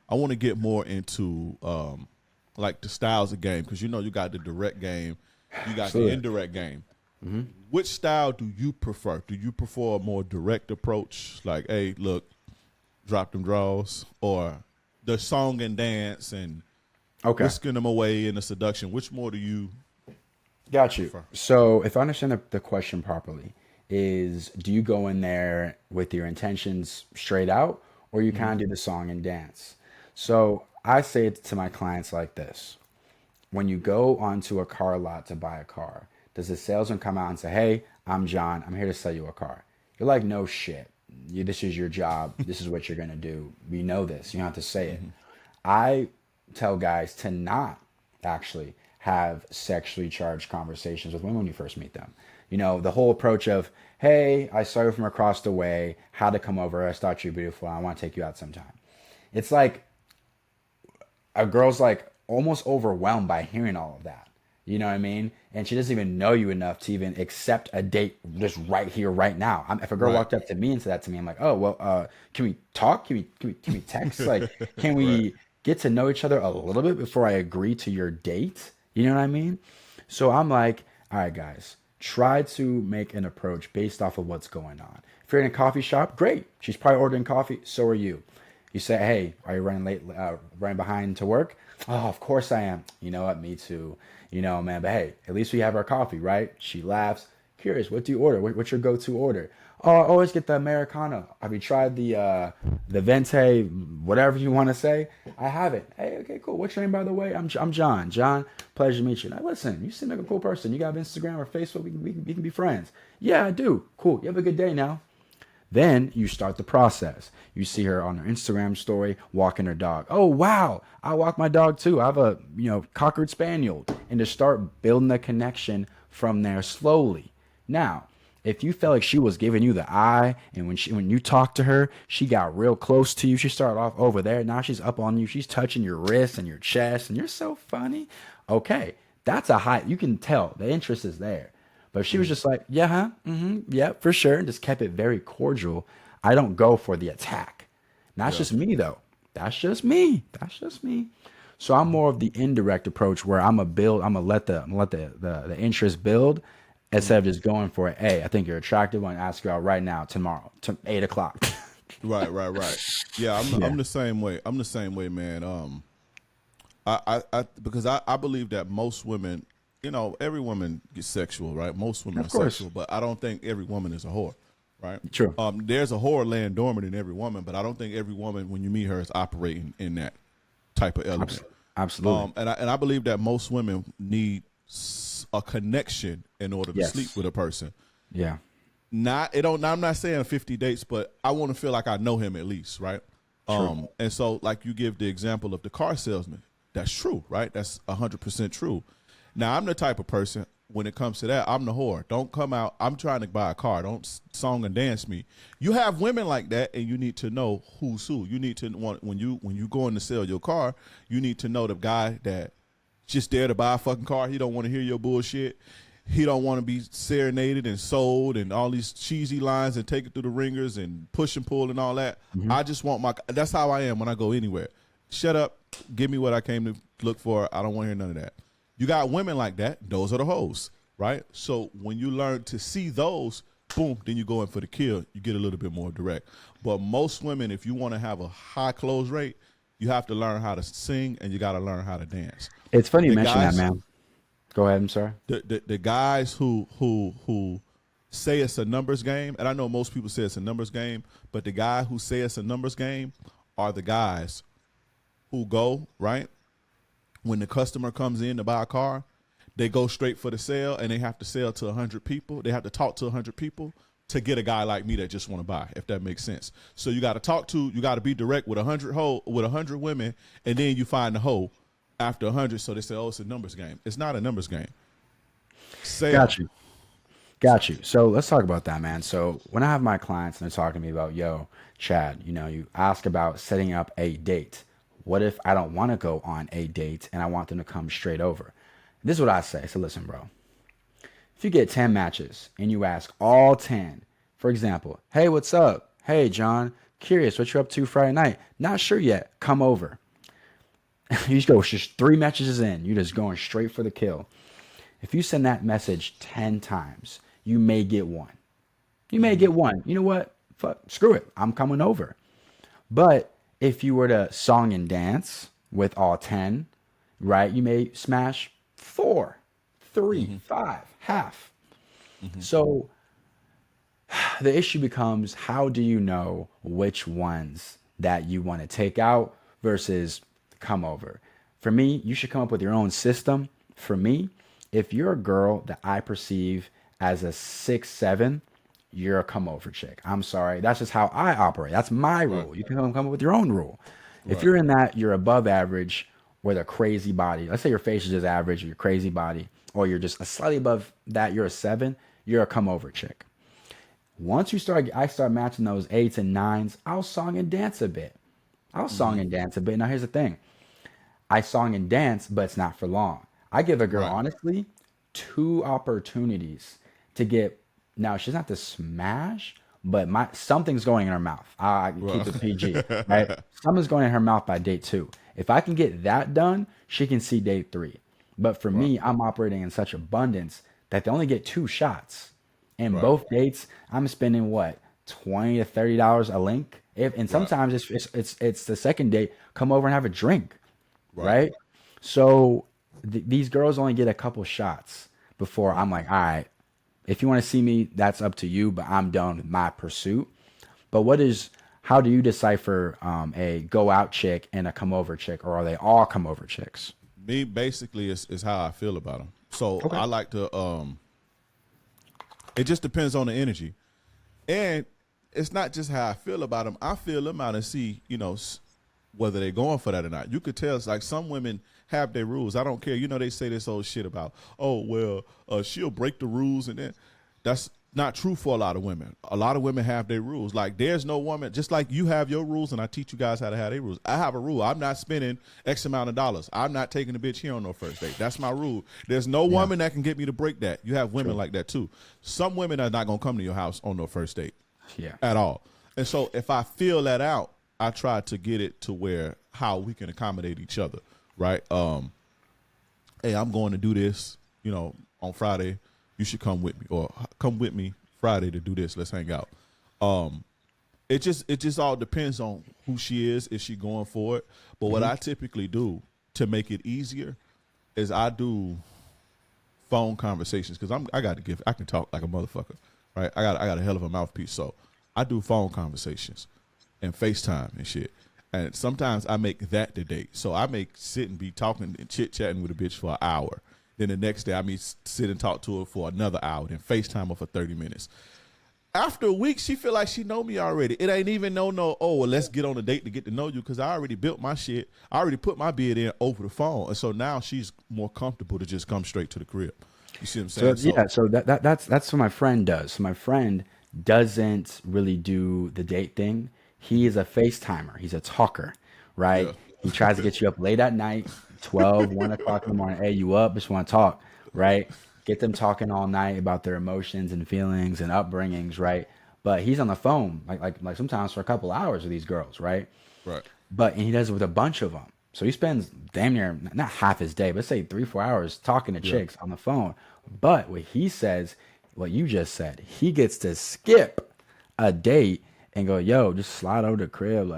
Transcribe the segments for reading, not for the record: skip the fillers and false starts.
I want to get more into like the styles of game because you got the direct game, you got the Absolutely. indirect game. Which style do you prefer? Do you prefer a more direct approach, like, hey, look, drop them draws, or the song and dance and Okay. whisking them away in the seduction? Which more do you Got you. prefer? So, if I understand the question properly, is do you go in there with your intentions straight out, or you kind Hmm. of do the song and dance? So, I say it to my clients like this: when you go onto a car lot to buy a car, does the salesman come out and say, "Hey, I'm John. I'm here to sell you a car"? You're like, "No shit. This is your job. This is what you're gonna do. We know this. You don't have to say it." Hmm. I tell guys to not actually have sexually charged conversations with women when you first meet them. The whole approach of, "Hey, I saw you from across the way. How to come over? I thought you're beautiful. I want to take you out sometime." It's like a girl's like almost overwhelmed by hearing all of that. You know what I mean? And she doesn't even know you enough to even accept a date just right here, right now. If a girl Right. walked up to me and said that to me, I'm like, oh well, can we talk? Can we text? Like, can Right. we get to know each other a little bit before I agree to your date? You know what I mean? So I'm like, all right, guys, try to make an approach based off of what's going on. If you're in a coffee shop, great. She's probably ordering coffee. So are you. You say, "Hey, are you running late, running behind to work?" "Oh, of course I am." "You know what? Me too." Man, but hey, at least we have our coffee, right?" She laughs. "Curious, what do you order? What's your go-to order?" "Oh, I always get the Americano." "Have you tried the Venti, whatever you want to say?" "I haven't." "Hey, okay, cool. What's your name, by the way?" I'm John. John, pleasure to meet you." "Now, listen, you seem like a cool person. You got Instagram or Facebook? We can be friends." "Yeah, I do." "Cool. You have a good day now." Then you start the process. You see her on her Instagram story walking her dog. "Oh wow, I walk my dog too. I have a Cocker Spaniel," and to start building a connection from there slowly. Now, if you felt like she was giving you the eye, and when you talked to her, she got real close to you. She started off over there. Now she's up on you. She's touching your wrist and your chest, and you're so funny. Okay, that's a high. You can tell the interest is there. But if she was Mhm. just like, "Yeah, huh? Yeah, for sure," and just kept it very cordial, I don't go for the attack. And that's Yeah. just me, though. That's just me. That's just me. So I'm Mhm. more of the indirect approach where I'm gonna let the interest build instead Mhm. of just going for it. "Hey, I think you're attractive. I want to ask you out right now, tomorrow, to 8 o'clock." Right. Right. Right. Yeah. I'm Yeah, the same way. I'm the same way, man. Because I believe that most women, every woman gets sexual, right? Most women are of course. sexual, but I don't think every woman is a whore, right? True. There's a whore laying dormant in every woman, but I don't think every woman, when you meet her, is operating in that type of element. Absolutely. And I believe that most women need a connection in order to sleep Yes. with a person. Yeah. Not it don't. I'm not saying 50 dates, but I want to feel like I know him at least, right? True. And so like you give the example of the car salesman. That's true, right? That's 100% true. Now I'm the type of person when it comes to that, I'm the whore. Don't come out. I'm trying to buy a car. Don't song and dance me. You have women like that, and you need to know who's who. You need to want when you go in to sell your car. You need to know the guy that just there to buy a fucking car. He don't want to hear your bullshit. He don't want to be serenaded and sold and all these cheesy lines and take it through the ringers and push and pull and all that. Hmm. I just want my. That's how I am when I go anywhere. Shut up. Give me what I came to look for. I don't want to hear none of that. You got women like that. Those are the hoes, right? So when you learn to see those, boom, then you go in for the kill. You get a little bit more direct. But most women, if you want to have a high close rate, you have to learn how to sing and you got to learn how to dance. It's funny you The mention that, guys, man. Go ahead. I'm sorry. the guys who say it's a numbers game, and I know most people say it's a numbers game, but the guy who say it's a numbers game are the guys who go right when the customer comes in to buy a car, they go straight for the sale and they have to sell to 100 people. They have to talk to 100 people to get a guy like me that just want to buy, if that makes sense. So you got to be direct with 100 women, and then you find the hoe after 100. So they say, oh, it's a numbers game. It's not a numbers game. Got Sale. you. Got you. So let's talk about that, man. So when I have my clients and they're talking to me about, "Yo, Chad, you ask about setting up a date. What if I don't want to go on a date and I want them to come straight over?" This is what I say. So listen, bro. If you get 10 matches and you ask all 10, for example, "Hey, what's up? Hey, John, Curious what you're up to Friday night. Not sure yet. Come over. You just go just 3 messages in. You're just going straight for the kill. If you send that message 10 times, you may get one. You may get one. You know what? Fuck, screw it. I'm coming over. But if you were to song and dance with all 10, right, you may smash 4, 3, 5, half. So the issue becomes, how do you know which ones that you want to take out versus come over? For me, you should come up with your own system. For me, if you're a girl that I perceive as a 6'7", you're a come over chick. I'm sorry. That's just how I operate. That's my rule. You can come up with your own rule. If you're in that, you're above average with a crazy body. Let's say your face is just average or your crazy body, or you're just a slightly above that, you're a 7, you're a come over chick. Once I start matching those 8s and 9s, I'll song and dance a bit. Now here's the thing. I song and dance, but it's not for long. I give a girl, honestly, 2 opportunities to get. Now she's not to smash, but something's going in her mouth. I keep it PG, right? Something's going in her mouth by date 2. If I can get that done, she can see date 3. But for me, I'm operating in such abundance that they only get 2 shots. And both dates, I'm spending what, $20 to $30 a link. And sometimes it's the second date, come over and have a drink, right? So these girls only get a couple shots before I'm like, all right, if you want to see me, that's up to you, but I'm done with my pursuit. But how do you decipher a go out chick and a come over chick, or are they all come over chicks? Me, basically, is how I feel about them. So I like to, it just depends on the energy. And it's not just how I feel about them. I feel them out and see, whether they're going for that or not. You could tell, it's like some women have their rules. I don't care. They say this old shit about, she'll break the rules, and then that's not true for a lot of women. A lot of women have their rules. Like, there's no woman, just like you have your rules, and I teach you guys how to have their rules. I have a rule. I'm not spending X amount of dollars. I'm not taking a bitch here on no first date. That's my rule. There's no woman that can get me to break that. You have women like that too. Some women are not going to come to your house on no first date at all. And so if I feel that out, I try to get it to where how we can accommodate each other, right? Hey, I'm going to do this, on Friday. You should come with me, or come with me Friday to do this. Let's hang out. It just all depends on who she is. Is she going for it? But what I typically do to make it easier is I do phone conversations, because I can talk like a motherfucker, right? I got a hell of a mouthpiece, so I do phone conversations and FaceTime and shit. And sometimes I make that the date. So I sit and be talking and chit-chatting with a bitch for an hour. Then the next day I sit and talk to her for another hour. Then FaceTime her for 30 minutes. After a week, she feel like she know me already. It ain't even let's get on a date to get to know you, because I already built my shit. I already put my bid in over the phone. And so now she's more comfortable to just come straight to the crib. You see what I'm saying? So that's what my friend does. So my friend doesn't really do the date thing. He is a FaceTimer. He's a talker, right? Yeah. He tries to get you up late at night, 12, 1 o'clock in the morning. Hey, you up? Just want to talk, right? Get them talking all night about their emotions and feelings and upbringings, right? But he's on the phone like sometimes for a couple hours with these girls, right? Right. And he does it with a bunch of them. So he spends damn near, not half his day, but say 3-4 hours talking to chicks on the phone. But what he says, what you just said, he gets to skip a date and go, yo, just slide over to the crib,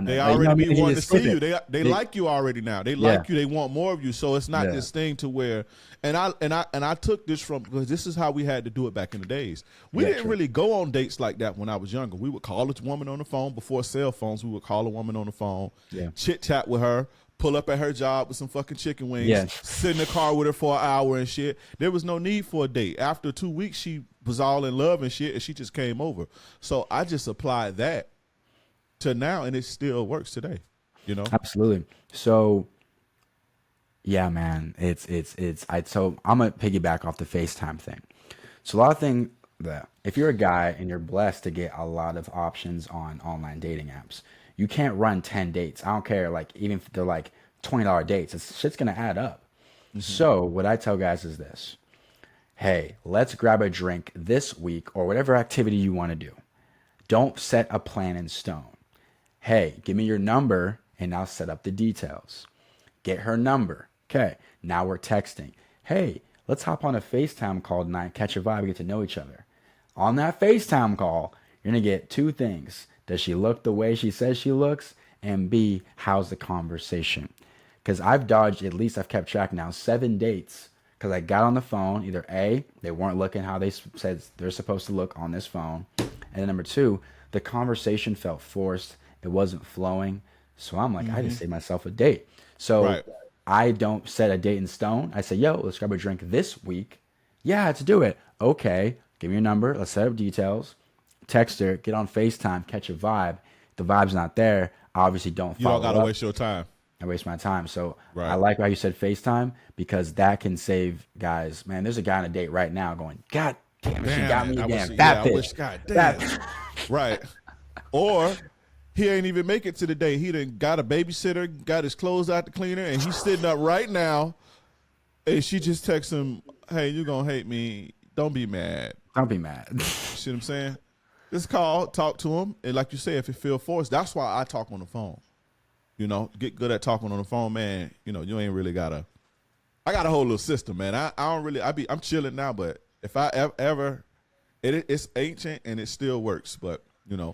they already be wanting to see you. They like you already now. They like you. They want more of you. So it's not this thing to where, and I took this from, because this is how we had to do it back in the days. We didn't really go on dates like that when I was younger. We would call a woman on the phone before cell phones. We would call a woman on the phone, chit chat with her, pull up at her job with some fucking chicken wings, sit in the car with her for an hour and shit. There was no need for a date. After 2 weeks, she was all in love and shit, and she just came over. So I just applied that to now, and it still works today. Absolutely. So yeah, man, so I'm gonna piggyback off the FaceTime thing. So a lot of things that if you're a guy and you're blessed to get a lot of options on online dating apps, you can't run 10 dates. I don't care, even if they're like $20 dates, shit's gonna add up. So what I tell guys is this: hey, let's grab a drink this week, or whatever activity you want to do. Don't set a plan in stone. Hey, give me your number and I'll set up the details. Get her number. Okay, now we're texting. Hey, let's hop on a FaceTime call tonight, catch a vibe, get to know each other. On that FaceTime call, you're going to get two things. Does she look the way she says she looks? And B, how's the conversation? Because I've dodged, at least I've kept track now, 7 dates. Because I got on the phone, either A, they weren't looking how they said they're supposed to look on this phone. And then number 2, the conversation felt forced. It wasn't flowing. So I'm like, I just saved myself a date. So Right. I don't set a date in stone. I say, yo, let's grab a drink this week. Yeah, let's do it. Okay, give me your number. Let's set up details. Text her, get on FaceTime, catch a vibe. If the vibe's not there, obviously don't You follow don't gotta up. waste your time. I waste my time. So Right. I like how you said FaceTime because that can save guys. Man, there's a guy on a date right now going, God damn it, she got me I again. wish, Fat I bitch. wish, God Fat damn. Right. Or he ain't even make it to the day. He done got a babysitter, got his clothes out the cleaner, and he's sitting up right now. And she just texts him, hey, you gonna hate me. Don't be mad. Don't be mad. See what I'm saying? Just call, talk to him. And like you say, if it feel forced, that's why I talk on the phone. You know, get good at talking on the phone, man. You know, you ain't really gotta. I got a whole little system, man. I don't really. I'm chilling now, but if I ever, it's ancient and it still works. But you know,